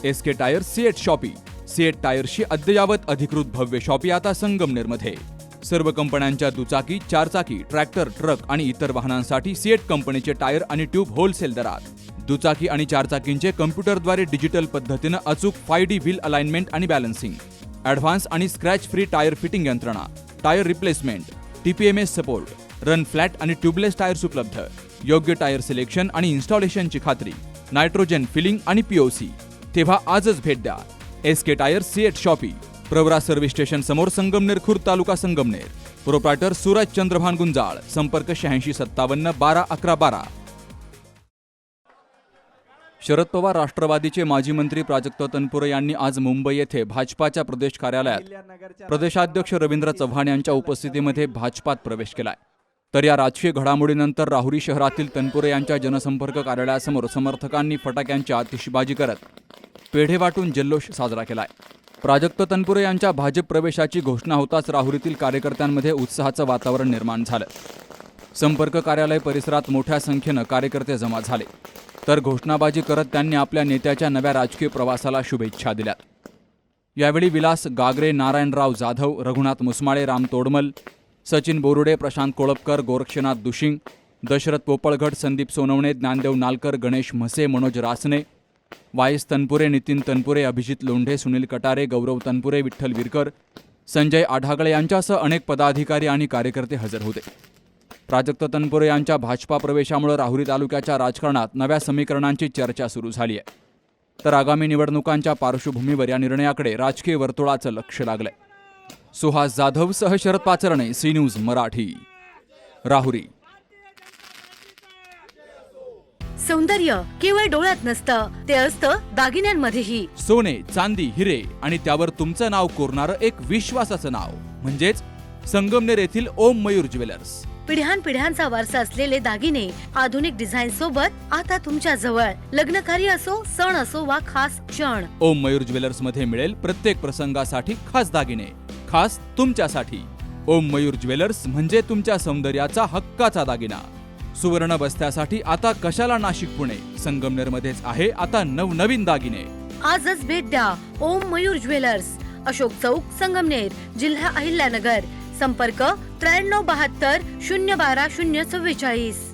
SK tyre CEAT shoppe. CEAT टायर्सची अद्ययावत अधिकृत भव्य शॉपी आता संगमनेरमध्ये. सर्व कंपन्यांच्या दुचाकी, चारचाकी, ट्रॅक्टर, ट्रक आणि इतर वाहनांसाठी सिएट कंपनीचे टायर आणि ट्यूब होलसेल दरात. दुचाकी आणि चारचाकींचे कम्प्युटरद्वारे डिजिटल पद्धतीनं अचूक 5D व्हील अलाइनमेंट आणि बॅलन्सिंग, ॲडव्हान्स आणि स्क्रॅच फ्री टायर फिटिंग यंत्रणा, tyre replacement, TPMS support, run flat आणि ट्यूबलेस टायर्स उपलब्ध. योग्य टायर सिलेक्शन आणि इन्स्टॉलेशनची खात्री, नायट्रोजन फिलिंग आणि POC. तेव्हा आजच भेट द्या. SK tyre CEAT shoppe, Pravara service station समोर, संगमनेर खुर्द, तालुका संगमनेर. प्रोप्रायटर सूरज चंद्रभान गुंजाळ. संपर्क 8657 12 11 12. शरद पवार राष्ट्रवादीचे माजी मंत्री प्राजक्त तनपुरे यांनी आज मुंबई येथे भाजपाच्या प्रदेश कार्यालयात प्रदेशाध्यक्ष रवींद्र चव्हाण यांच्या उपस्थितीमध्ये भाजपात प्रवेश केलाय. तर या राजकीय घडामोडीनंतर राहुरी शहरातील तनपुरे यांच्या जनसंपर्क कार्यालयासमोर समर्थकांनी फटाक्यांची आतिषबाजी करत पेढे वाटून जल्लोष साजरा केलाय. प्राजक्त तनपुरे यांच्या भाजप प्रवेशाची घोषणा होताच राहुरीतील कार्यकर्त्यांमध्ये उत्साहाचं वातावरण निर्माण झालं. संपर्क कार्यालय परिसरात मोठ्या संख्येनं कार्यकर्ते जमा झाले. तर घोषणाबाजी करत त्यांनी आपल्या नेत्याच्या नव्या राजकीय प्रवासाला शुभेच्छा दिल्यात. यावेळी विलास गागरे, नारायणराव जाधव, रघुनाथ मुसमाळे, राम तोडमल, सचिन बोरुडे, प्रशांत कोळपकर, गोरक्षनाथ दुशिंग, दशरथ पोपळघट, संदीप सोनवणे, ज्ञानदेव नालकर, गणेश म्हसे, मनोज रासने, वायस तनपुरे, नितीन तनपुरे, अभिजित लोंढे, सुनील कटारे, गौरव तनपुरे, विठ्ठल विरकर, संजय आढागळे यांच्यासह अनेक पदाधिकारी आणि कार्यकर्ते हजर होते. प्राजक्त तनपुरे यांच्या भाजपा प्रवेशामुळे राहुरी तालुक्याच्या राजकारणात नव्या समीकरणांची चर्चा सुरू झाली आहे. तर आगामी निवडणुकांच्या पार्श्वभूमीवर या निर्णयाकडे राजकीय वर्तुळाचं लक्ष लागलंय. सुहास जाधव सह शरद पाचरणे, सी न्यूज मराठी, राहुरी. सौंदर्य केवळ डोळ्यात नसतं, ते असतं दागिन्यांमध्येही. सोने, चांदी, हिरे आणि त्यावर तुमचं नाव कोरणारं एक विश्वासाचं नाव म्हणजेच संगमनेर येथील ओम मयूर ज्वेलर्स. पिढ्यानपिढ्यांचा वारसा असलेले दागिने आधुनिक डिझाईन सोबत आता तुमच्या जवळ. लग्नकार्य असो, सण असो वा खास क्षण, ओम मयूर ज्वेलर्स मध्ये मिळेल प्रत्येक प्रसंगासाठी खास दागिने, खास तुमच्यासाठी. ओम मयूर ज्वेलर्स म्हणजे तुमच्या सौंदर्याचा हक्काचा दागिना. सुवर्ण बस्त्यासाठी आता कशाला नाशिक पुणे, संगमनेरमध्येच आहे आता नवनवीन दागिने. आजच भेट द्या ओम मयूर ज्वेलर्स, अशोक चौक, संगमनेर, जिल्हा अहिल्यानगर. संपर्क 9372 012 044.